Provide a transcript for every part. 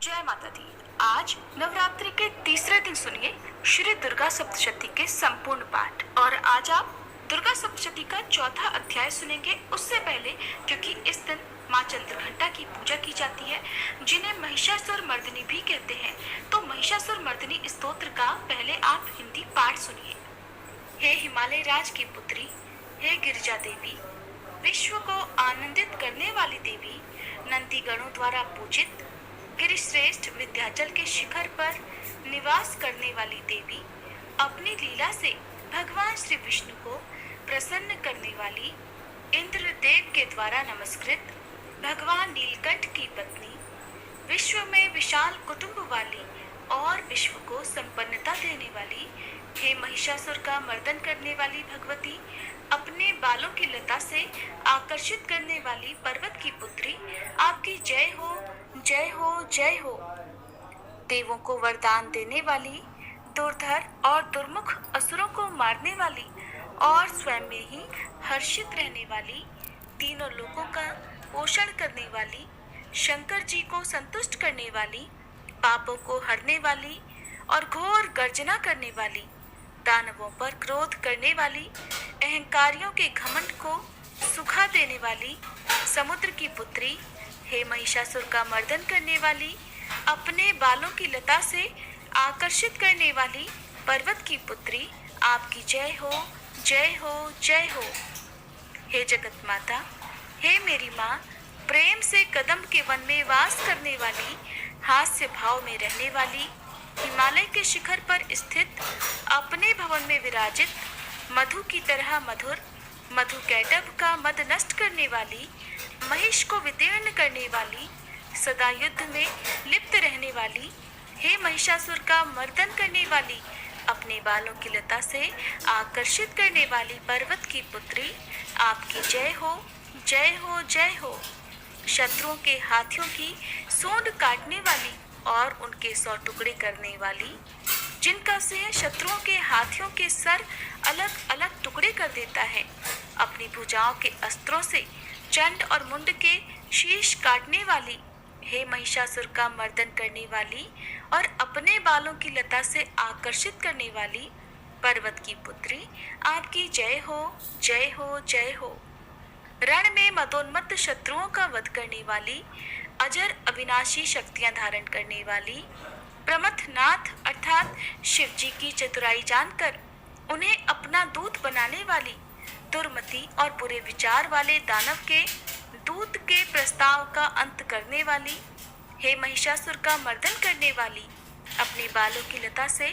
जय माता दी। आज नवरात्रि के तीसरे दिन सुनिए श्री दुर्गा सप्तशती के संपूर्ण पाठ। और आज आप दुर्गा सप्तशती का चौथा अध्याय सुनेंगे। उससे पहले, क्योंकि इस दिन माँ चंद्रघंटा की पूजा की जाती है, जिन्हें महिषासुर मर्दिनी भी कहते हैं, तो महिषासुर मर्दिनी स्तोत्र का पहले आप हिंदी पाठ सुनिए। हे हिमालय राज की पुत्री, हे गिरिजा देवी, विश्व को आनंदित करने वाली देवी, नंदी गणों द्वारा पूजित गिरिश्रेष्ठ विंध्याचल के शिखर पर निवास करने वाली देवी, अपनी लीला से भगवान श्री विष्णु को प्रसन्न करने वाली, इंद्रदेव के द्वारा नमस्कृत भगवान नीलकंठ की पत्नी, विश्व में विशाल कुटुंब वाली और विश्व को संपन्नता देने वाली, हे महिषासुर का मर्दन करने वाली भगवती, अपने बालों की लता से आकर्षित करने वाली पर्वत की पुत्री, आपकी जय हो, जय हो, जय हो। देवों को वरदान देने वाली, दुर्धर और दुर्मुख असुरों को मारने वाली और स्वयं में ही हर्षित रहने वाली, तीनों लोकों का पोषण करने वाली, शंकर जी को संतुष्ट करने वाली, पापों को हरने वाली और घोर गर्जना करने वाली, दानवों पर क्रोध करने वाली, अहंकारियों के घमंड को सुखा देने वाली, समुद्र की पुत्री, हे महिषासुर का मर्दन करने वाली, अपने बालों की लता से आकर्षित करने वाली पर्वत की पुत्री, आपकी जय हो, जय हो, जय हो। हे जगत माता, हे मेरी माँ, प्रेम से कदम के वन में वास करने वाली, हास्य भाव में रहने वाली, हिमालय के शिखर पर स्थित, अपने भवन में विराजित, मधु की तरह मधुर, मधु कैटभ का मद नष्ट करने वाली, महिष को विदीर्ण करने वाली, सदा युद्ध में लिप्त रहने वाली, हे महिषासुर का मर्दन करने वाली, अपने बालों की लता से आकर्षित करने वाली पर्वत की पुत्री, आपकी जय हो, जय हो, जय हो। शत्रुओं के हाथियों की सूंड काटने वाली और उनके 100 टुकड़े करने वाली, जिनका सिंह शत्रुओं के हाथियों के सर अलग अलग टुकड़े कर देता है, अपनी भुजाओं के अस्त्रों से चंड और मुंड के शीश काटने वाली, हे महिषासुर का मर्दन करने वाली और अपने बालों की लता से आकर्षित करने वाली पर्वत की पुत्री, आपकी जय हो, जय हो, जय हो। रण में मदोन्मत्त शत्रुओं का वध करने वाली, अजर अविनाशी शक्तियां धारण करने वाली, प्रमथनाथ अर्थात शिव जी की चतुराई जानकर उन्हें अपना दूत बनाने वाली, दुर्मति और बुरे विचार वाले दानव के दूत के प्रस्ताव का अंत करने वाली, हे महिषासुर का मर्दन करने वाली, अपने बालों की लता से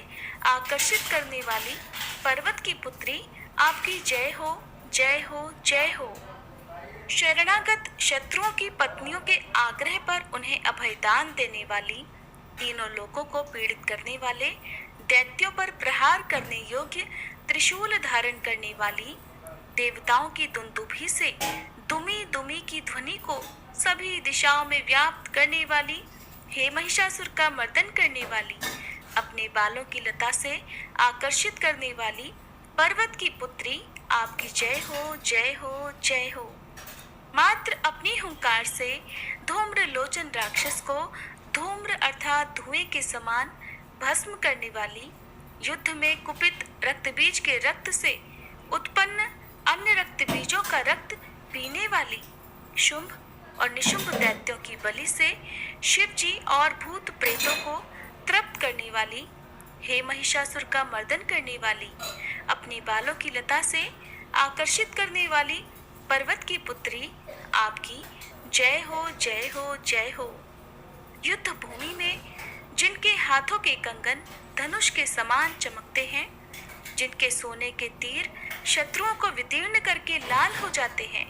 आकर्षित करने वाली पर्वत की पुत्री, आपकी जय हो, जय हो, जय हो। शरणागत शत्रुओं की पत्नियों के आग्रह पर उन्हें अभयदान देने वाली, तीनों लोकों को पीड़ित करने वाले, दैत्यों पर प्रहार करने योग्य त्रिशूल धारण करने वाली, देवताओं की दुंदुभी से दुमी दुमी की ध्वनि को सभी दिशाओं में व्याप्त करने वाली, हे महिषासुर का मर्दन करने वाली, अपने बालों की लता से आकर्षित करने वाली पर्वत की पुत्री, आपकी जय हो, जय हो, जय हो। मात्र अपनी हुंकार से धूम्र लोचन राक्षस को धूम्र अर्थात धुएं के समान भस्म करने वाली, युद्ध में कुपित रक्त बीज के रक्त से उत्पन्न अन्य रक्त बीजों का रक्त पीने वाली, शुंभ और निशुंभ दैत्यों की बलि से शिव जी और भूत प्रेतों को तृप्त करने वाली, हे महिषासुर का मर्दन करने वाली, अपने बालों की लता से आकर्षित करने वाली पर्वत की पुत्री, आपकी जय हो, जय हो, जय हो। युद्ध भूमि में जिनके हाथों के कंगन धनुष के समान चमकते हैं, जिनके सोने के तीर शत्रुओं को विदीर्ण करके लाल हो जाते हैं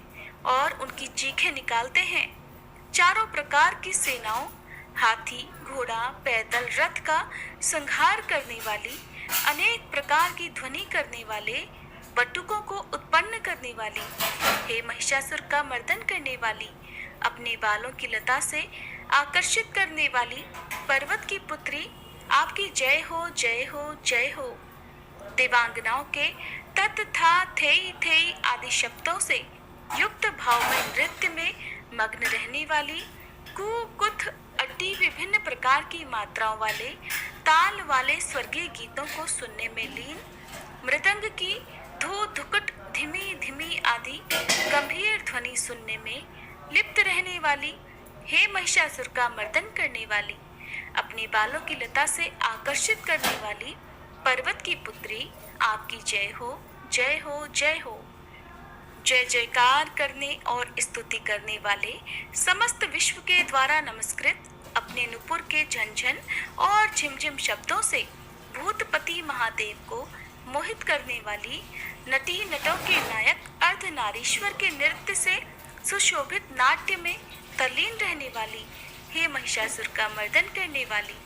और उनकी चीखें निकालते हैं, चारों प्रकार की सेनाओं, हाथी, घोड़ा, पैदल, रथ का संहार करने वाली, अनेक प्रकार की ध्वनि करने वाले, बटुकों को उत्पन्न करने वाली, हे महिषासुर का मर्दन करने वाली, अपने बालों की लता से आकर्षित करने वाली पर्वत की पुत्री, आपकी जय हो, जय हो, जय हो। देवांगनाओं के तत् था थेई थेई आदि शब्दों से युक्त भाव में नृत्य में मग्न रहने वाली, कु कुथ अड्डी विभिन्न प्रकार की मात्राओं वाले ताल वाले स्वर्गीय गीतों को सुनने में लीन, मृदंग की धू धुकट धीमी धीमी आदि गंभीर ध्वनि सुनने में लिप्त रहने वाली, हे महिषासुर का मर्दन करने वाली, अपने बालों की लता से आकर्षित करने वाली पर्वत की पुत्री, आपकी जय हो जय हो जय हो। जय जयकार करने और स्तुति करने वाले समस्त विश्व के द्वारा नमस्कृत अपने नुपुर के झंझन और झिमझिम शब्दों से भूतपति महादेव को मोहित करने वाली, नटी नटों के नायक अर्धनारीश्वर के नृत्य से सुशोभित नाट्य में तल्लीन रहने वाली, हे महिषासुर का मर्दन करने वाली,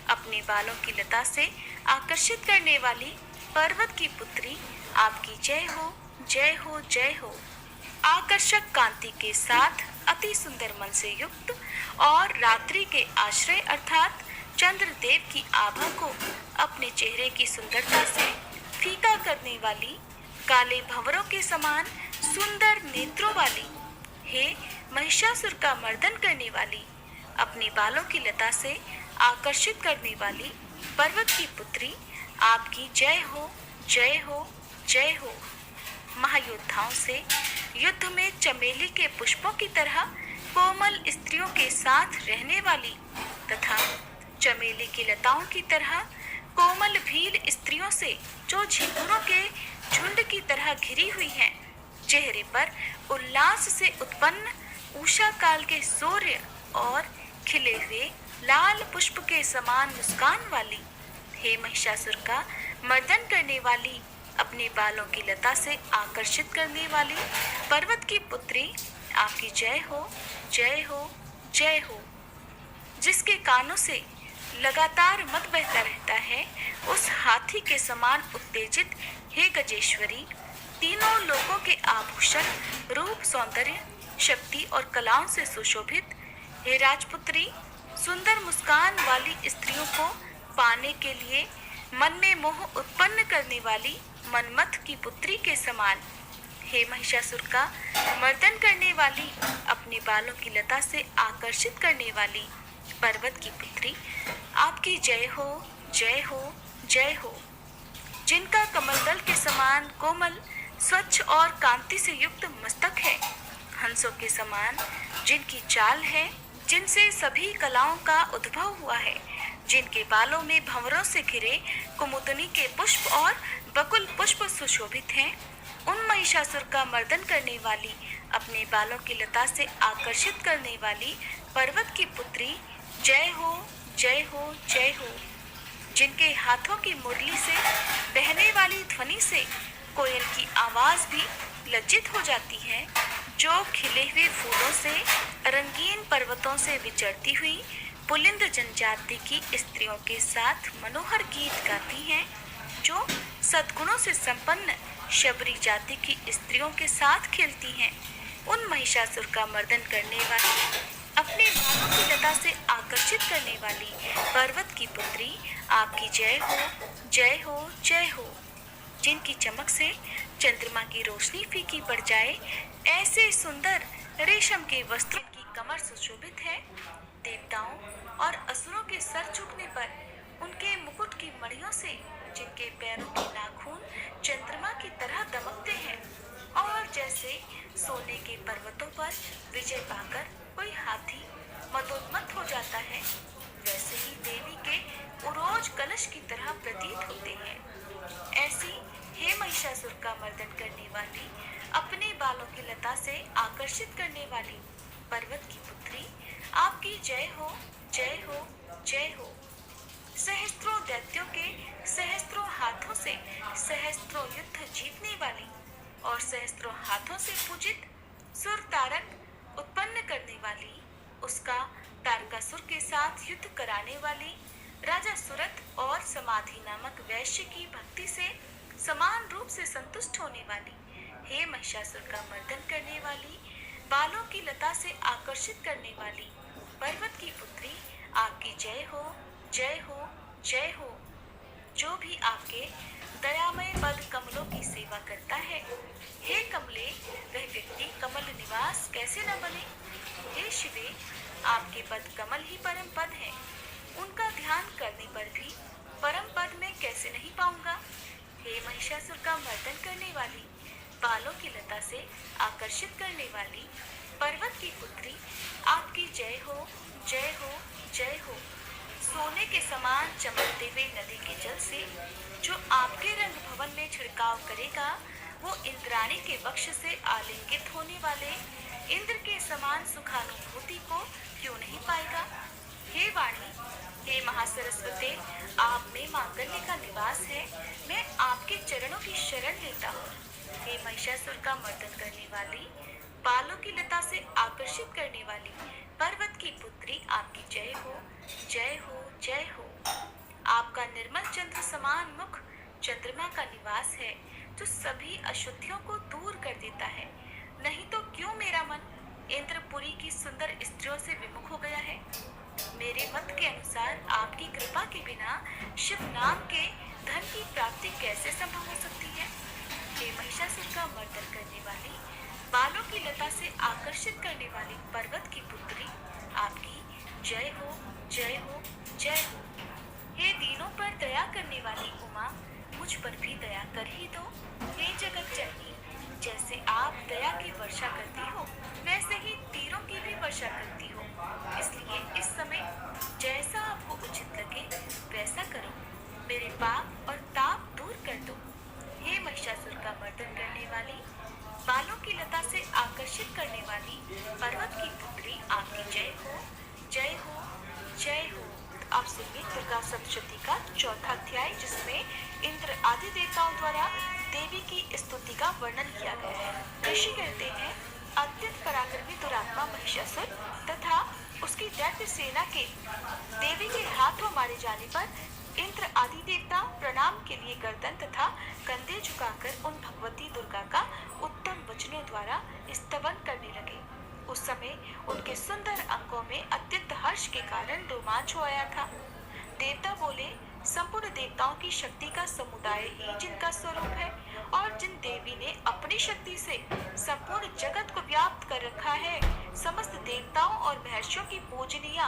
अपने बालों की लता से आकर्षित करने वाली पर्वत की पुत्री, आपकी जय हो जय हो जय हो। आकर्षक कांति के साथ अति सुंदर मन से युक्त और रात्रि के आश्रय अर्थात चंद्रदेव की आभा को अपने चेहरे की सुंदरता से फीका करने वाली, काले भंवरों के समान सुंदर नेत्रों वाली, हे महिषासुर का मर्दन करने वाली, अपने बालों की लता से आकर्षित करने वाली पर्वत की पुत्री, आपकी जय हो जय हो जय हो। महायोद्धाओं से युद्ध में चमेली के पुष्पों की तरह कोमल स्त्रियों के साथ रहने वाली तथा चमेली की लताओं की तरह कोमल भील स्त्रियों से जो झिंगुरों के झुंड की तरह घिरी हुई हैं, चेहरे पर उल्लास से उत्पन्न उषा काल के सूर्य और खिले हुए लाल पुष्प के समान मुस्कान वाली, हे महिषासुर का मर्दन करने वाली, अपने बालों की लता से आकर्षित करने वाली पर्वत की पुत्री, आपकी जय हो जय हो जय हो। जिसके कानों से लगातार मत बहता रहता है, उस हाथी के समान उत्तेजित, हे गजेश्वरी, तीनों लोगों के आभूषण रूप सौंदर्य शक्ति और कलाओं से सुशोभित, हे राजपुत्री, सुंदर मुस्कान वाली स्त्रियों को पाने के लिए मन में मोह उत्पन्न करने वाली मनमथ की पुत्री के समान, हे महिषासुर का मर्दन करने वाली, अपने बालों की लता से आकर्षित करने वाली पर्वत की पुत्री, आपकी जय हो जय हो जय हो। जिनका कमलदल के समान कोमल स्वच्छ और कांति से युक्त मस्तक है, हंसों के समान जिनकी चाल है, जिनसे सभी कलाओं का उद्भव हुआ है, जिनके बालों में भंवरों से घिरे कुमुदनी के पुष्प और बकुल पुष्प सुशोभित हैं, उन महिषासुर का मर्दन करने वाली, अपने बालों की लता से आकर्षित करने वाली पर्वत की पुत्री, जय हो जय हो जय हो। जिनके हाथों की मुरली से बहने वाली ध्वनि से कोयल की आवाज भी लज्जित हो जाती है, जो खिले हुए फूलों से रंगीन पर्वतों से विचरती हुई पुलिंद जनजाति की स्त्रियों के साथ मनोहर गीत गाती हैं, जो सद्गुणों से संपन्न शबरी जाति की स्त्रियों के साथ खेलती हैं, उन महिषासुर का मर्दन करने वाली, अपने बालों की लता से आकर्षित करने वाली पर्वत की पुत्री, आपकी जय हो जय हो जय हो। जिनकी चमक से चंद्रमा की रोशनी फीकी पड़ जाए, ऐसे सुंदर रेशम के वस्त्रों की कमर सुशोभित है, देवताओं और असुरों के सर झुकने पर उनके मुकुट की मणियों से जिनके पैरों के नाखून चंद्रमा की तरह दमकते हैं, और जैसे सोने के पर्वतों पर विजय पाकर कोई हाथी मदोन्मत्त हो जाता है, वैसे ही देवी के उरोज कलश की तरह प्रतीत होते हैं। ऐसी हे महिषासुर का मर्दन करने वाली, अपने बालों की लता से आकर्षित करने वाली पर्वत की पुत्री, आपकी जय हो जय हो जय हो। सहस्त्रों दैत्यों के सहस्त्रों हाथों से सहस्त्रों युद्ध जीतने वाली और सहस्त्रों हाथों से पूजित सुर तारक उत्पन्न करने वाली, उसका तारकासुर के साथ युद्ध कराने वाली, राजा सुरथ और समाधि नामक वैश्य की भक्ति से समान रूप से संतुष्ट होने वाली, हे महिषासुर का मर्दन करने वाली, बालों की लता से आकर्षित करने वाली पर्वत की पुत्री, आपकी जय हो जय हो जय हो। जो भी आपके दयामय पद कमलों की सेवा करता है, हे कमले, वह व्यक्ति कमल निवास कैसे न बने। हे शिवे, आपके पद कमल ही परम पद है। उनका ध्यान करने पर भी परम पद में कैसे नहीं पाऊंगा। हे महिषासुर का मर्दन करने वाली, बालों की लता से आकर्षित करने वाली पर्वत की पुत्री, आपकी जय हो, जय हो, जय हो। सोने के समान चमकते हुए नदी के जल से जो आपके रंग भवन में छिड़काव करेगा, वो इंद्राणी के वक्ष से आलिंगित होने वाले इंद्र के समान सुखानुभूति को क्यों नहीं पाएगा। हे वाणी, हे महासरस्वती, आप में मांगल्य का निवास है। मैं आपके चरणों की शरण लेता हूँ। हे महिषासुर का मर्दन करने वाली, बालों की लता से आकर्षित करने वाली पर्वत की पुत्री, आपकी जय हो, जय हो, जय हो। आपका निर्मल चंद्र समान मुख चंद्रमा का निवास है, जो सभी अशुद्धियों को दूर कर देता है। नहीं तो क्यों मेरा मन इंद्रपुरी की सुंदर स्त्रियों से विमुख हो गया है। मेरे मत के अनुसार आपकी कृपा के बिना शिव नाम के धन की प्राप्ति कैसे संभव हो सकती है। हे महिषासुर का मर्दन करने वाली, बालों की लता से आकर्षित करने वाली पर्वत की पुत्री, आपकी जय हो, जय हो, जय हो। हे दीनों पर दया करने वाली उमा, मुझ पर भी दया कर ही दो। हे जगत जननी, जैसे आप दया की वर्षा करती हो, वैसे ही तीरों की भी वर्षा करती हो। इसलिए इस समय जैसा आपको उचित लगे वैसा करो। मेरे पाप और ताप दूर कर दो। हे महिषासुर का मर्दन करने वाली, बालों की लता से आकर्षित करने वाली पर्वत की पुत्री, आपकी जय हो, जय हो, जय हो। आप सुनिए दुर्गा सप्तशती का चौथा अध्याय, जिसमें इंद्र आदि देवताओं द्वारा देवी की स्तुति का वर्णन किया गया है। ऋषि कहते हैं, अत्यंत पराक्रमी दुरात्मा महिषासुर तथा उसकी दैत्य सेना के देवी के हाथों मारे जाने पर इंद्र आदि देवता प्रणाम के लिए गर्दन तथा कंधे झुकाकर उन भगवती दुर्गा का उत्तम वचनों द्वारा स्तवन करने लगे। उस समय उनके सुंदर अंगों में अत्यंत हर्ष के कारण रोमांच हो आया था। देवता बोले, संपूर्ण देवताओं की शक्ति का समुदाय ही जिनका स्वरूप है, और जिन देवी ने अपनी शक्ति से संपूर्ण जगत को व्याप्त कर रखा है, समस्त देवताओं और महर्षियों की पूजनीय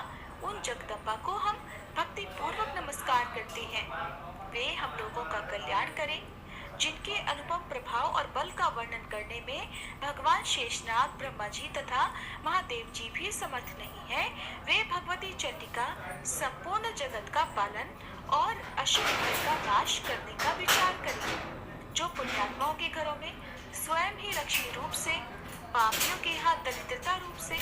उन जगदम्बा को हम भक्ति पूर्वक नमस्कार करते हैं। वे हम लोगों का कल्याण करें। जिनके अनुपम प्रभाव और बल का वर्णन करने में भगवान शेषनाग, ब्रह्मा जी तथा महादेव जी भी समर्थ नहीं है, वे भगवती चंडिका संपूर्ण जगत का पालन और अशुभ भय का नाश करने का विचार करें। जो पुण्यात्माओं के घरों में स्वयं ही लक्ष्मी रूप से, पापियों के यहाँ दरिद्रता रूप से,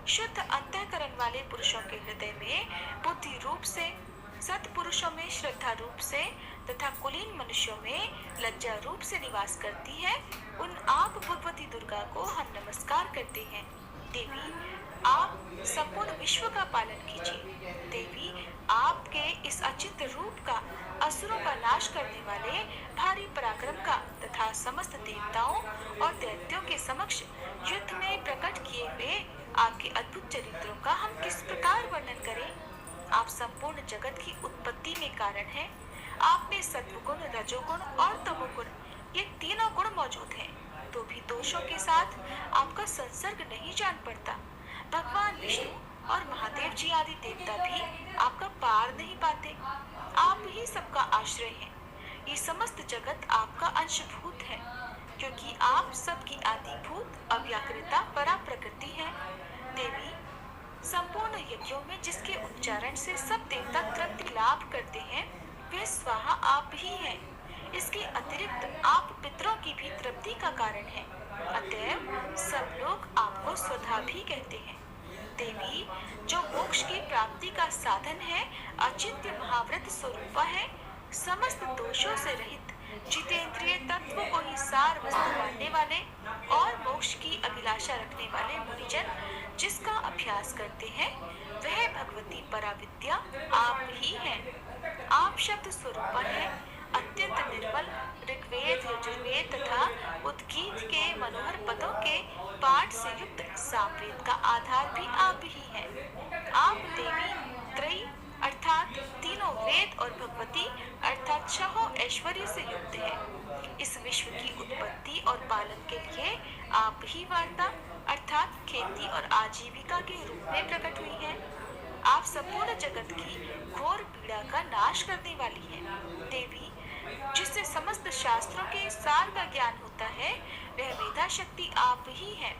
शुद्ध अंतःकरण वाले पुरुषों के हृदय में बुद्धि रूप से, सत्पुरुषों में श्रद्धा रूप से तथा कुलीन मनुष्यों में लज्जा रूप से निवास करती है, उन आप भगवती दुर्गा को हम नमस्कार करते हैं। देवी, आप संपूर्ण विश्व का पालन कीजिए। देवी, आपके इस अचिंत्य रूप का, असुरों का नाश करने वाले भारी पराक्रम का तथा समस्त देवताओं और दैत्यों के समक्ष युद्ध में प्रकट किए हुए आपके अद्भुत चरित्रों का हम किस प्रकार वर्णन करें। आप संपूर्ण जगत की उत्पत्ति में कारण हैं। आप में सत्वगुण, रजोगुण और तमोगुण, ये तीनों गुण मौजूद हैं, तो भी दोषों के साथ आपका संसर्ग नहीं जान पड़ता। भगवान विष्णु और महादेव जी आदि देवता भी आपका पार नहीं पाते। आप ही सबका आश्रय हैं। ये समस्त जगत आपका अंशभूत है, क्योंकि आप सबकी आदिभूत अव्याकृता परा प्रकृति है। देवी, संपूर्ण यज्ञों में जिसके उच्चारण से सब देवता तृप्ति लाभ करते हैं, वे स्वाहा आप ही हैं। इसके अतिरिक्त आप पितरों की भी तृप्ति का कारण हैं। अतएव सब लोग आपको स्वधा भी कहते हैं। देवी, जो मोक्ष की प्राप्ति का साधन है, अचिंत्य महाव्रत स्वरूपा है, समस्त दोषों से रहित, जितेंद्रिय तत्व को ही सार वस्तु मानने वाले और मोक्ष की अभिलाषा रखने वाले मुनिजन जिसका अभ्यास करते हैं, वह भगवती पराविद्या आप ही हैं। आप शब्द स्वरूपा है, अत्यंत निर्मल ऋग्वेद, यजुर्वेद तथा उद्गीत के मनोहर पदों के पाठ से युक्त सामवेद का आधार भी आप ही हैं। आप देवी त्रयी अर्थात तीनों वेद और भगवती अर्थात छहों ऐश्वर्य से युक्त है। इस विश्व की उत्पत्ति और पालन के लिए आप ही वार्ता अर्थात अर्थात खेती और आजीविका के रूप में प्रकट हुई हैं। आप संपूर्ण जगत की घोर पीड़ा का नाश करने वाली हैं। देवी, जिससे समस्त शास्त्रों के सार का ज्ञान होता है, वह मेधा शक्ति आप ही हैं।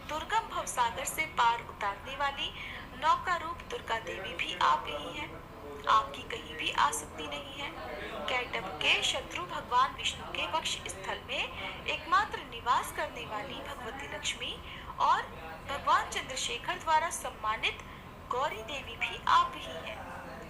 दुर्गम भवसागर से पार उतारने वाली नौका रूप दुर्गा देवी भी आप ही हैं। आपकी कहीं भी आसक्ति नहीं है। कैटब के शत्रु भगवान विष्णु के वक्ष स्थल में एकमात्र निवास करने वाली भगवती लक्ष्मी और भगवान चंद्रशेखर द्वारा सम्मानित गौरी देवी भी आप ही हैं।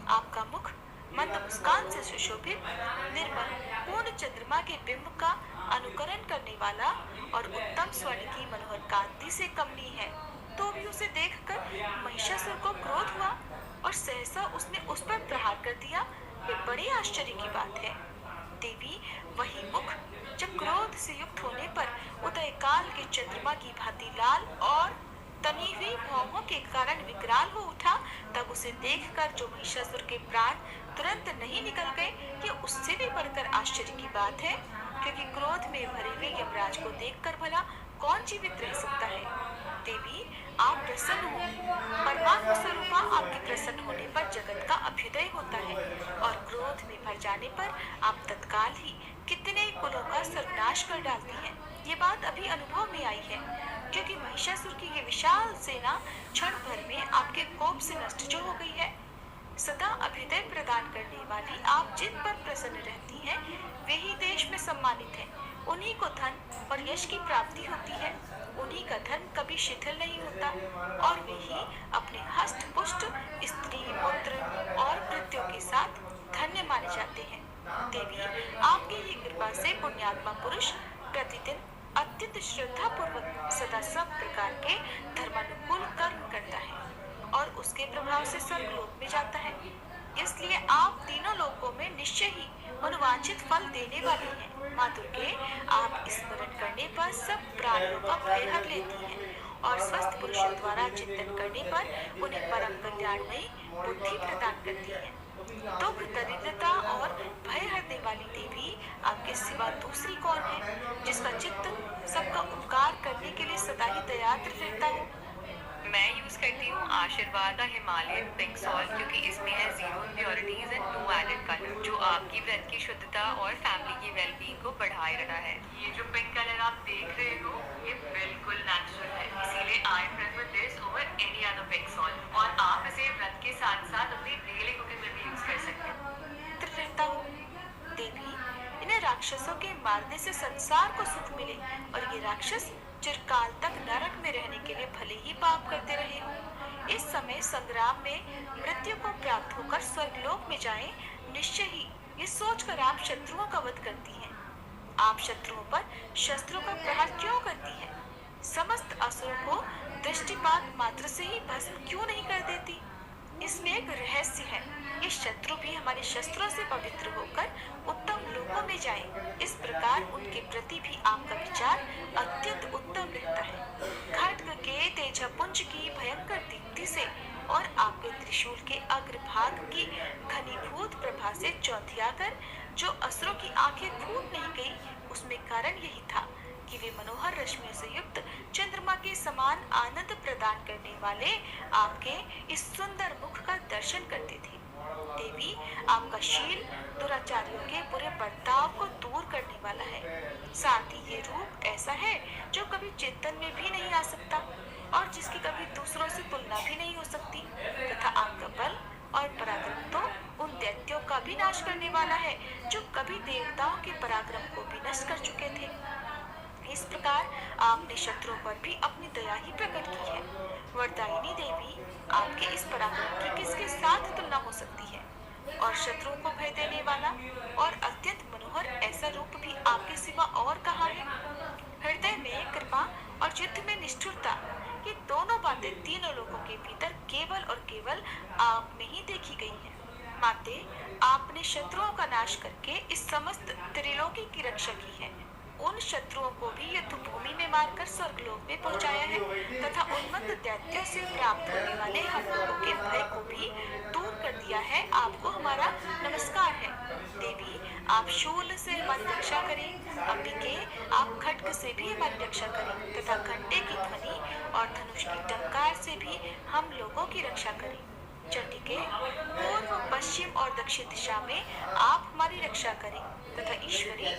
आपका मुख मंद मुस्कान से सुशोभित, निर्मल पूर्ण चंद्रमा के बिंब का अनुकरण करने वाला और उत्तम स्वर्ण की मनोहर कांति से कमनीय है। तो भी उसे देखकर महिषासुर को क्रोध हुआ और सहसा उसने उस पर प्रहार कर दिया। ये बड़े आश्चर्य की बात है। देवी, वही मुख जब क्रोध से युक्त होने पर उदय काल के चंद्रमा की भांति लाल और तनी हुई भौहों के कारण विकराल हो उठा, तब उसे देखकर जो महिषासुर के प्राण तुरंत नहीं निकल गए, ये उससे भी बढ़कर आश्चर्य की बात है, क्योंकि क्रोध में भरे हुए यमराज को देखकर भला कौन जीवित रह सकता है। देवी, आप प्रसन्न हो। परमात्मा स्वरूपा आपके प्रसन्न होने पर जगत का अभ्युदय होता है और क्रोध में भर जाने पर आप तत्काल ही कितने ही कुलों का सर्वनाश कर डालती हैं। ये बात अभी अनुभव में आई है, क्योंकि महिषासुर की ये विशाल सेना क्षण भर में आपके कोप से नष्ट जो हो गई है। सदा अभ्युदय प्रदान करने वाली आप जिन पर प्रसन्न रहती हैं, वे ही देश में सम्मानित हैं। उन्हीं को धन और यश की प्राप्ति होती है। उन्हीं का धन कभी शिथिल नहीं होता और वे ही अपने हस्त पुष्ट स्त्री पुत्र और कृत्यों के साथ धन्य माने जाते हैं। देवी, आपकी ही कृपा से पुण्यात्मा पुरुष प्रतिदिन अत्यंत श्रद्धा पूर्वक सदा सब प्रकार के धर्मानुकूल कर्म करता है और उसके प्रभाव से स्वर्गलोक में जाता है। इसलिए आप तीनों लोकों में निश्चय ही मनोवांछित फल देने वाली हैं। माँ दुर्गे, आप स्मरण करने पर सब प्राणियों का भय हर लेती हैं और स्वस्थ पुरुषों द्वारा चिंतन करने पर उन्हें परम कल्याणमयी बुद्धि प्रदान करती हैं। दुख, दरिद्रता और भय हरने वाली देवी, आपके सिवा दूसरी कौन है जिसका चित्त सबका उपकार करने के लिए सदा ही तैयार रहता हो। मैं यूज करती हूँ आशीर्वाद का हिमालयन पिंक सॉल्ट, क्योंकि इसमें है zero impurities and no added colour, जो आपकी व्रत की शुद्धता और फैमिली की वेलबींग को बढ़ाए रहा है। ये जो पिंक कलर आप देख रहे हो, ये बिल्कुल नेचुरल है, इसीलिए I prefer this over any other pink salt. और आप इसे व्रत के साथ साथ अपनी डेली कुकिंग में भी यूज कर सकते हैं। रहता हूँ। देवी, इन्हें राक्षसों के मारने से संसार को सुख मिले और ये राक्षस चिरकाल तक नरक में रहने के लिए भले ही पाप करते रहे हों, इस समय संग्राम में मृत्यु को प्राप्त होकर स्वर्गलोक में जाएं, निश्चय ही ये सोचकर आप शत्रुओं का वध करती हैं। आप शत्रुओं पर शस्त्रों का प्रहार क्यों करती हैं? समस्त असुरों को दृष्टिपात मात्र से ही भस्म क्यों नहीं कर देती? इसमें एक रहस्य है। ये शत्रु भी हमारे शस्त्रों से पवित्र होकर उत्तम लोकों में जाएं। इस प्रकार उनके प्रति भी आपका विचार अत्यंत उत्तम रहता है। खड्ग के तेजपुंज की भयंकर दीप्ति से और आपके त्रिशूल के अग्रभाग की घनीभूत प्रभा से चौंधियाकर जो असुरों की आंखें फूट नहीं गई, उसमें कारण यही था कि वे मनोहर रश्मियों से युक्त चंद्रमा के समान आनंद प्रदान करने वाले आपके इस सुंदर मुख का दर्शन करते थे। देवी, आपका शील दुराचारियों के बुरे बर्ताव को दूर करने वाला है। साथ ही ये रूप ऐसा है जो कभी चिंतन में भी नहीं आ सकता और जिसकी कभी दूसरों से तुलना भी नहीं हो सकती, तथा आपका बल और पराक्रम तो उन दैत्यों का भी नाश करने वाला है जो कभी देवताओं के पराक्रम को भी नष्ट कर चुके थे। इस प्रकार आपने शत्रुओं पर भी अपनी दया ही प्रकट की है। वरदायिनी देवी, आपके इस पराक्रम की किसके साथ तुलना हो सकती है? और शत्रुओं को भय देने वाला और अत्यंत मनोहर ऐसा रूप भी आपके सिवा और कहाँ है? हृदय में कृपा और युद्ध में निष्ठुरता, ये दोनों बातें तीनों लोगों के भीतर केवल और केवल आप में ही देखी गई है। माते, आपने शत्रुओं का नाश करके इस समस्त त्रिलोकी की रक्षा की है। उन शत्रुओं को भी युद्ध भूमि में मारकर स्वर्गलोक में पहुंचाया है तथा उन्मत्त दैत्यों से प्राप्त होने वाले हम लोगों के भय को भी दूर कर दिया है। आपको हमारा नमस्कार है। देवी, आप शूल से हमारी रक्षा करें। अंबिके, आप खड्ग से भी हमारी रक्षा करें तथा घंटे की ध्वनि और धनुष की टंकार से भी हम लोगों की रक्षा करें। चंडिके, पूर्व, पश्चिम और दक्षिण दिशा में आप हमारी रक्षा करें तथा ईश्वरी,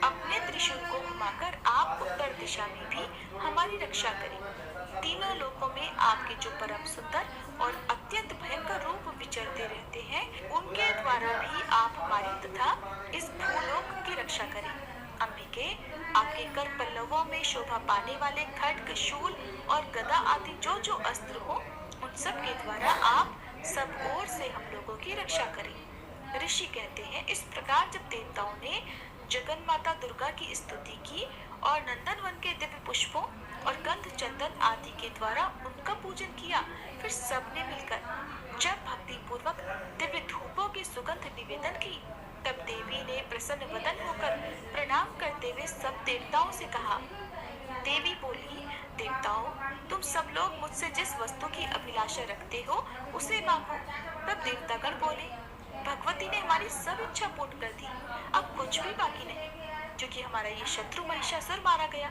अपने त्रिशूल को घुमाकर आप उत्तर दिशा में भी हमारी रक्षा करें। तीनों लोकों में आपके जो परम सुंदर और अत्यंत भयंकर रूप विचरते रहते हैं, उनके द्वारा भी आप हमारी तथा इस भूलोक की रक्षा करें। अंबिके, आपके कर पल्लवों में शोभा पाने वाले खड्ग, शूल और गदा आदि जो जो अस्त्र हो, उन सब के द्वारा आप सब ओर से हम लोगों की रक्षा करें। ऋषि कहते हैं, इस प्रकार जब देवताओं ने जगन माता दुर्गा की स्तुति की और नंदनवन के दिव्य पुष्पों और गंध चंदन आदि के द्वारा उनका पूजन किया, फिर सबने मिलकर जब भक्ति पूर्वक दिव्य धूपों की सुगंध निवेदन की, तब देवी ने प्रसन्न वदन होकर प्रणाम करते हुए सब देवताओं से कहा। देवी बोली, देवताओं, तुम सब लोग मुझसे जिस वस्तु की अभिलाषा रखते हो उसे मांगो। तब देवतागण बोले, भगवती ने हमारी सब इच्छा पूर्ण कर दी, अब कुछ भी बाकी नहीं, क्योंकि हमारा ये शत्रु महिषासुर मारा गया।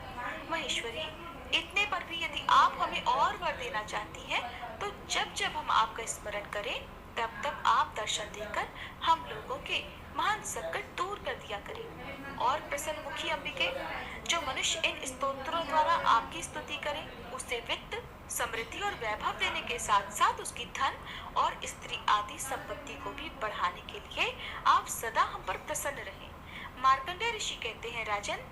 महेश्वरी, इतने पर भी यदि आप हमें और वर देना चाहती हैं, तो जब जब हम आपका स्मरण करें, तब तब आप दर्शन देकर हम लोगों के महान संकट दूर कर दिया करें। और प्रसन्न मुखी अंबिके, जो मनुष्य इन स्तोत्रों द्वारा आपकी स्तुति करे, उसे वित्त, समृद्धि और वैभव देने के साथ साथ उसकी धन और स्त्री आदि संपत्ति को भी बढ़ाने के लिए आप सदा हम पर प्रसन्न रहें। मार्कंडेय ऋषि कहते हैं, राजन,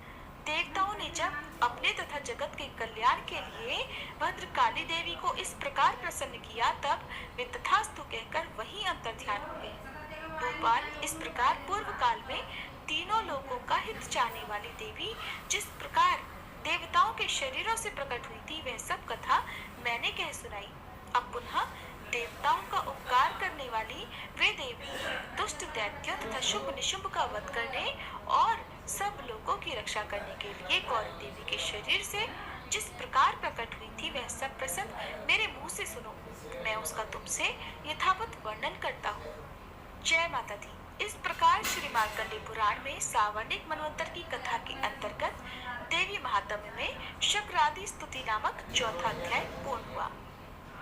देवताओं ने जब अपने तथा जगत के कल्याण के लिए भद्रकाली देवी को इस प्रकार प्रसन्न किया, तब वे तथास्तु कहकर वहीं अंतर्ध्यान हो गए। भोपाल, इस प्रकार पूर्व काल में तीनों लोगों का हित चाहने वाली देवी जिस प्रकार देवताओं के शरीरों से प्रकट हुई थी, वह सब कथा मैंने कह सुनाई। अब पुनः देवताओं का उपकार करने वाली वे देवी दुष्ट दैत्यों तथा शुभ निशुभ का वध करने और सब लोगों की रक्षा करने के लिए गौरी देवी के शरीर से जिस प्रकार प्रकट हुई थी, वह सब प्रसंग मेरे मुंह से सुनो। मैं उसका तुमसे यथावत वर्णन करता हूँ। जय माता दी। इस प्रकार श्री मार्कंडेय पुराण में सावर्णिक मनवंतर की कथा के अंतर्गत देवी महात्म्य में शक्रादि स्तुति नामक चौथा अध्याय पूर्ण हुआ।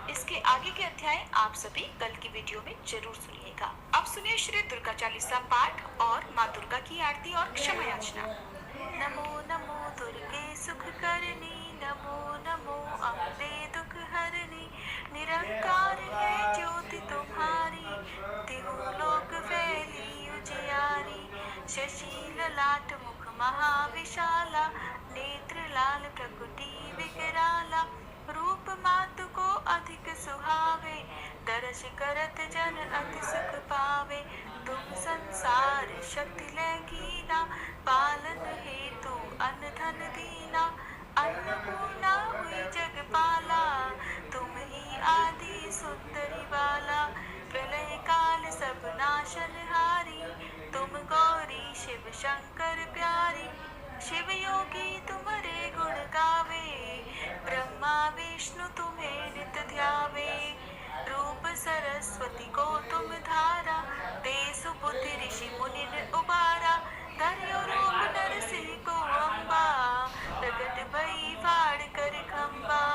इसके आगे के अध्याय आप सभी कल की वीडियो में जरूर सुनिएगा। अब सुनिए श्री दुर्गा चालीसा पाठ और माँ दुर्गा की आरती और क्षमा याचना। नमो नमो दुर्गे सुख करनी, नमो नमो अम्बे दुख हरनी, निरंकार है ज्योति तुम्हारी, तिहु लोक फैली उजियारी। शशि ललाट मुख महाविशाला, नेत्र लाल प्रकृति विकराला, रूप मातु को अधिक सुहावे, दर्श करत जन अति सुख पावे। तुम संसार शक्ति लैकीना, पालन हेतु अन्न धन दीना, अन्नपूर्णा हुई जगपाला, तुम ही आदि सुंदरी बाला। प्रलय काल सब नाशनहारी, तुम गौरी शिव शंकर प्यारी। शिव योगी तुम्हारे गुण गावे, ब्रह्मा विष्णु तुम्हें नित ध्यावे। रूप सरस्वती को तुम धारा, ते सुबुद्धि ऋषि मुनि उबारा। धर्यो रूप नरसिंह को अम्बा, प्रगट भई फाड़ कर खम्बा।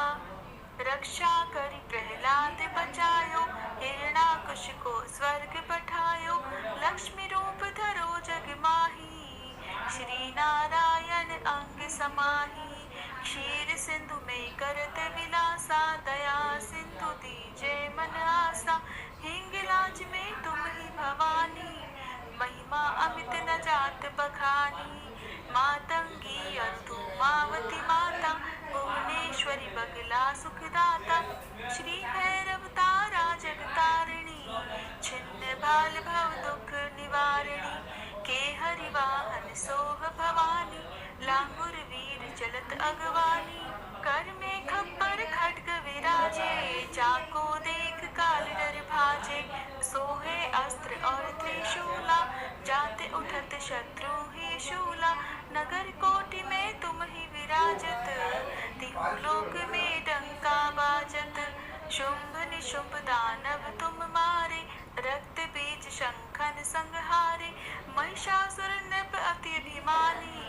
रक्षा करी प्रहलाद बचायो, हिरणाकुश को स्वर्ग पठायो। लक्ष्मी रूप धरो जग माही, श्री नारायण अंग समाही। क्षीर सिंधु में करत विलासा, दया सिंधु दीजे मन आसा। हिंगलाज में तुम ही भवानी, महिमा अमित न जात बखानी। मातंगी अतु मावती माता, भुवनेश्वरी बगला सुखदाता। श्री भैरव तारा जगतारिणी, छिन्न भाल भव दुख निवारिणी। के हरि वाहन सोह भवानी, लांगुर वीर चलत अगवानी। कर में खप्पर खड्ग विराजे, जाको देख काल डर भाजे। सोहे अस्त्र और त्रिशूला, जाते उठत शत्रु ही शूला। नगर कोटि में तुम ही विराजत, तिहु लोक में डंका बाजत। शुंभ निशुंभ दानव तुम मारे, रक्त बीज शंखन संहारे। महिषासुर माली,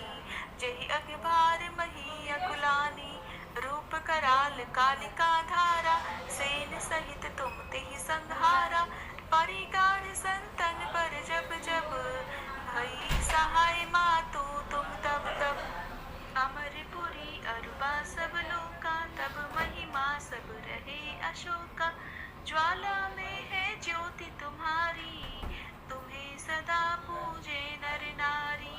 जही अखबार मही अकुलानी, रूप कराल कालिका धारा, सेन सहित तुम तेहि संहारा, परिगाढ़ संतन पर जब जब, भई सहाय मातु तुम तब तब, अमरपुरी अरुबा सब लोका, तब महिमा सब रहे अशोका, ज्वाला में है ज्योति तुम्हारी, तुम्हें सदा पूजे नर नारी,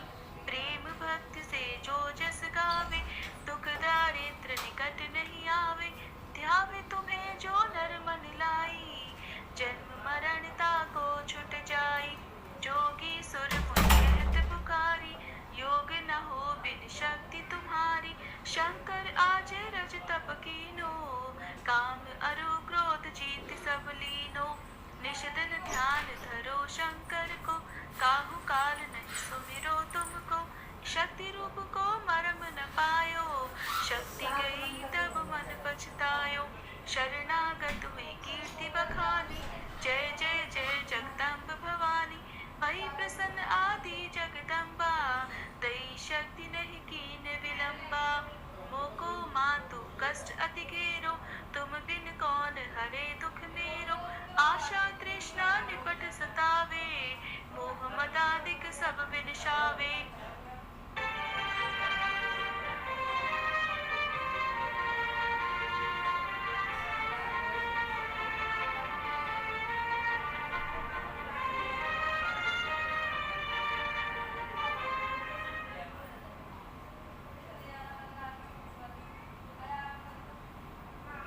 प्रेम भक्ति से जो जस गावे, दुख दारिद्र निकट नहीं आवे, ध्यावे तुम्हें जो नर मन लाई, जन्म मरण ताको छुट जाई, जोगी सुर मुनि कहत पुकारी, योग न हो बिन शक्ति तुम्हारी, शंकर आज रज तप कीनो, काम अरु क्रोध जीत सब लीनो, निश दिन ध्यान धरो शंकर को, काहू काल नहीं सुमिरो तुमको, शक्ति रूप को मरम न पायो, शक्ति गई तब मन पछतायो, शरणागत हुई कीर्ति बखानी, जय जय जय जगदम्ब भवानी, भई प्रसन्न आदि जगदम्बा, दई शक्ति नहीं कीन विलंबा, मोको मातु कष्ट अति घेरो, तुम बिन कौन हरे दुख मेरो, आशा तृष्णा निपट सतावे, मोह मदादिक सब विनशावे,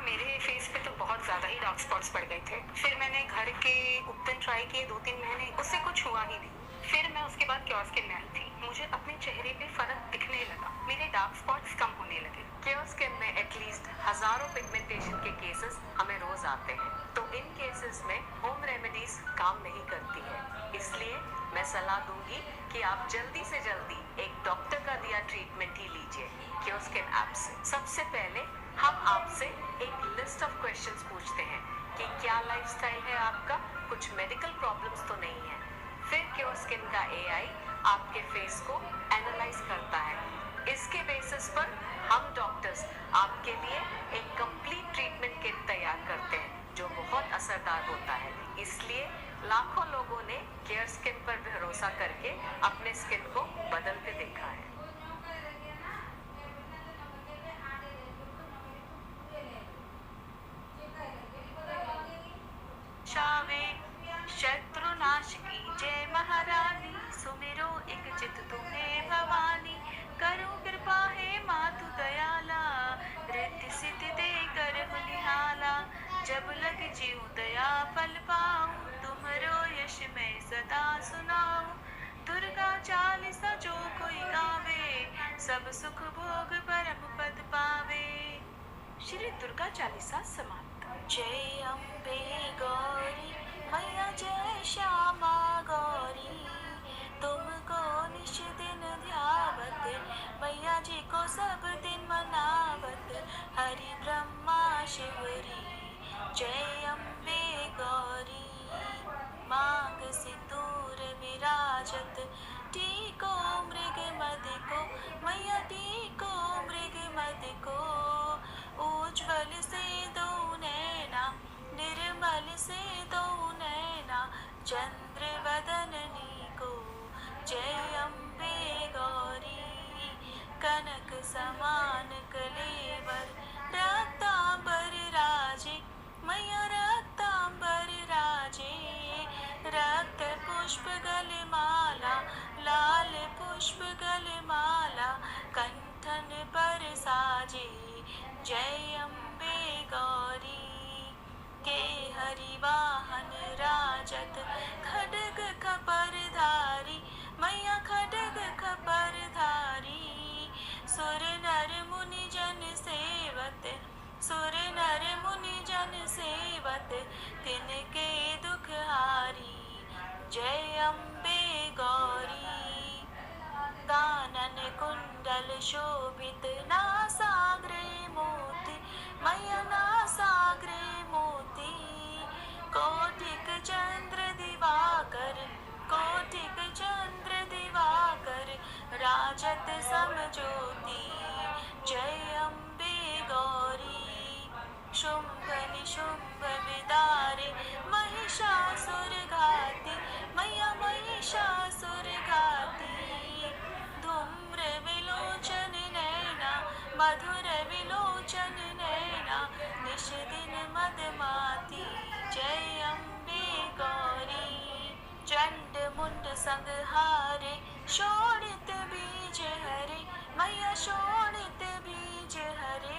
मेरे फेस पे तो बहुत ज्यादा ही डार्क स्पॉट्स पड़ गए थे। फिर मैंने घर के उपटन ट्राई किए 2-3 महीने, उससे कुछ हुआ ही नहीं। फिर मैं उसके बाद क्योर स्किन में आई थी, मुझे अपने चेहरे पे फर्क दिखने लगा, मेरे डार्क स्पॉट्स कम होने लगे। क्योर स्किन में एटलीस्ट हजारों पिगमेंटेशन के केसेस हमें रोज आते हैं, तो इन केसेस में होम रेमेडीज काम नहीं करती है। इसलिए मैं सलाह दूंगी कि आप जल्दी से जल्दी एक डॉक्टर का दिया ट्रीटमेंट ही लीजिए क्योर स्किन ऐप से। सबसे पहले हम आपसे एक लिस्ट ऑफ क्वेश्चंस पूछते हैं कि क्या लाइफस्टाइल है आपका, कुछ मेडिकल प्रॉब्लम्स तो नहीं है। फिर क्योर स्किन का एआई आपके फेस को एनालाइज करता है। इसके बेसिस पर हम डॉक्टर्स आपके लिए एक कंप्लीट ट्रीटमेंट किट तैयार करते हैं जो बहुत असरदार होता है। इसलिए लाखों लोगों ने केयर स्किन पर भरोसा करके अपने स्किन को बदलते देखा है। शावे शत्रुनाश की जय महारानी, सुमिरो एक चित तुम्हें भवानी, करो कृपा है मातु दयाला, रिद्धि सिद्धि दे कर बलिहाला, जब लग जीव दया फल पाऊं, तुमरो यश मैं सदा सुनाऊं, दुर्गा चालीसा जो कोई गावे, सब सुख भोग परम पद पावे। श्री दुर्गा चालीसा समाप्त। जय अम्बे गौरी मैया, जय श्यामा गौरी, तुमको निश दिन ध्यावत, मैया जी को सब दिन मनावत, हरि ब्रह्मा शिवरी, जय अम्बे गौरी, मांग सिंदूर विराजत, टीको मृग मद को, मैया टीको मृग मद को, उज्ज्वल से दो नैना, निर्मल से दो नैना, चंद्र वदननी को, जय अम्बे गौरी, कनक समान कलेवर, रक्तांबर राजे, मैया रक्तांबर राजे, रक्त पुष्प गलमाला, लाल पुष्प गलमाला, कंठन पर साजे, जय अम्बे गौरी, के हरि वाहन राजत, खड्ग खपर धारी, मैया खड्ग खपर धारी, सुर नर मुनि जन सेवत, सुर नर मुनि जन सेवत, तिनके दुख हारी, जय अम्बे गौरी, कानन कुंडल शोभित, नासाग्रे मोती, मैया नासाग्रे मोती, कोटिक चंद्र दिवाकर, कोटिक चंद्र दिवाकर, विराजत समज्योति। जय अम्बे गौरी। शुंभ निशुंभ विदारे महिषासुर घाती, मैया महिषासुर घाती। धूम्र विलोचन नैना, मधुर विलोचन नैना, निश दिन मदमाती। जय अम्बे गौरी। चंड मुंड संहारे, शोणित बीज हरे, मैया शोणित बीज हरे।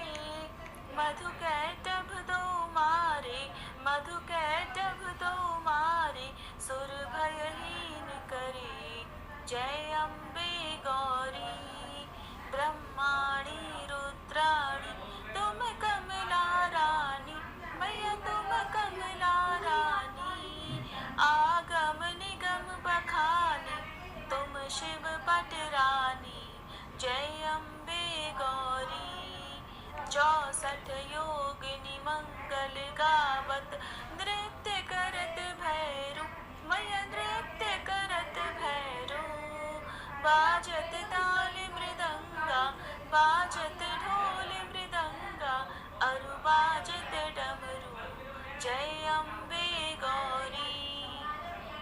मधु कैटभ दो मारे, मधु कैटभ दो मारे, सुर भयहीन करे। जय अम्बे गौरी। ब्रह्माणी रुद्राणी तुम कमला रानी, मैया तुम कमला रानी। आगम निगम बखानी तुम शिव पट रानी। जय अम्बे गौरी। 64 योगिनी मंगल गावत, नृत्य करत भैरू, मैया नृत्य करत भैरू। बाजत ताल मृदंगा, बाजत ढोल मृदंगा, अरु बाजत डमरू। जय अम्बे गौरी।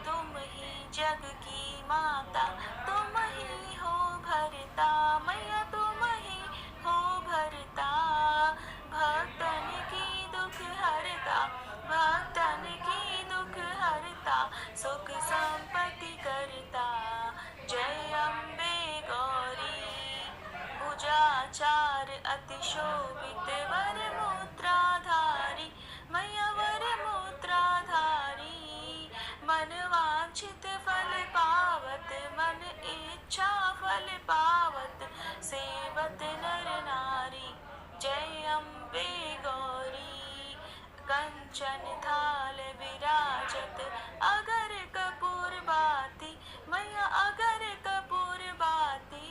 तुम ही जग की माता, तुम ही हो भरता, मैया तुम ही हो भरता। भक्तन की दुख हरता, भक्तन की दुख हरता, सुख संपत्ति करता। जय अम्बे गौरी। भुजाचार अति शोभित वर मुद्राधारी, मैया वर मुद्राधारी। मन वांछित फल पावत, मन इच्छा फल पावत, सेवत नर नारी। जय अम्बे गौरी। कंचन थाल विराजत, अगर कपूर बाती, मैया अगर कपूर बाती।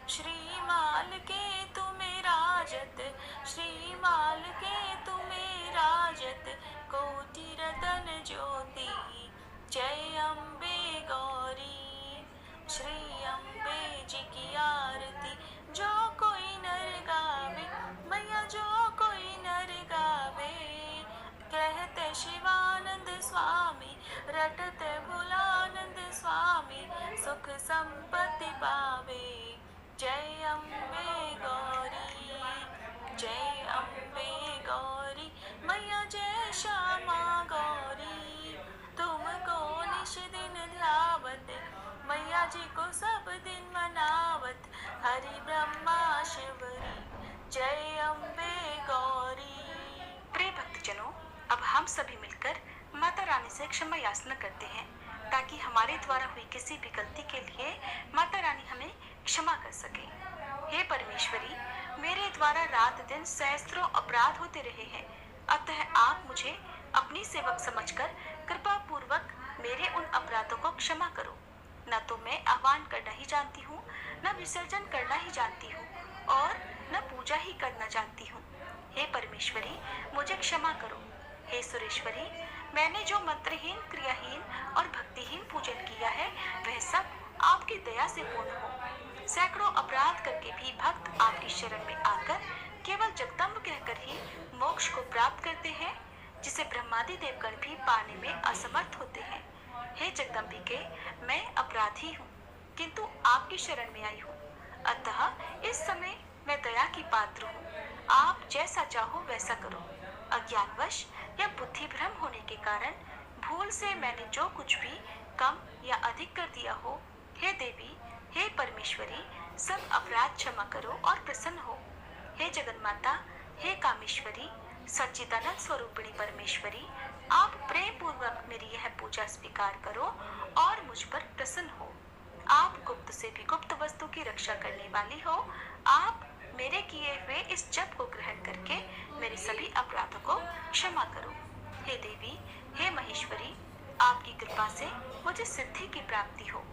श्रीमाल के तुम्हें राजत, श्रीमाल के तुम्हें राजत, कोटि रतन ज्योति। जय अम्बे गौरी। श्री अम्बे जी की आरती जो कोई नर गावे, मैया जो कोई नर गावे। कहते शिवानंद स्वामी, रटते भोलानंद स्वामी, सुख संपत्ति पावे। जय अम्बे गौरी। जय अम्बे गौरी, मैया जय श्यामा गौरी। तुमको निश दिन ध्यावत, मैया जी को सब दिन मनावत, हरि ब्रह्मा शिवरी। जय अम्बे गौरी। प्रिय भक्तजनों, अब हम सभी मिलकर माता रानी से क्षमा याचना करते हैं, ताकि हमारे द्वारा हुई किसी भी गलती के लिए माता रानी हमें क्षमा कर सके। हे परमेश्वरी, मेरे द्वारा रात दिन सहस्त्रों अपराध होते रहे हैं, अतः आप मुझे अपनी सेवक समझकर कृपा पूर्वक मेरे उन अपराधों को क्षमा करो। न तो मैं आह्वान करना ही जानती हूँ, न विसर्जन करना ही जानती हूँ, और न पूजा ही करना जानती हूँ। हे परमेश्वरी, मुझे क्षमा करो। हे सुरेश्वरी, मैंने जो मंत्रहीन, क्रियाहीन और भक्तिहीन पूजन किया है, वह सब आपकी दया से पूर्ण हो। सैकड़ों अपराध करके भी भक्त आपकी शरण में आकर केवल जगदम्ब कहकर ही मोक्ष को प्राप्त करते हैं, जिसे ब्रह्मादि देवगण भी पाने में असमर्थ होते हैं। हे जगदम्बिके, मैं अपराधी हूँ, किंतु आपकी शरण में आई हूँ, अतः इस समय मैं दया की पात्र हूँ। आप जैसा चाहो वैसा करो। अज्ञानवश या बुद्धि भ्रम होने के कारण भूल से मैंने जो कुछ भी कम या अधिक कर दिया हो, हे देवी, हे परमेश्वरी, सब अपराध क्षमा करो और प्रसन्न हो। हे जगन्माता, हे कामेश्वरी, सच्चिदानंद स्वरूपिणी परमेश्वरी, आप प्रेम पूर्वक मेरी यह पूजा स्वीकार करो और मुझ पर प्रसन्न हो। आप गुप्त से भी गुप्त वस्तु की रक्षा करने वाली हो। आप मेरे किए हुए इस जप को ग्रहण करके मेरे सभी अपराधों को क्षमा करो। हे देवी, हे महेश्वरी, आपकी कृपा से मुझे सिद्धि की प्राप्ति हो।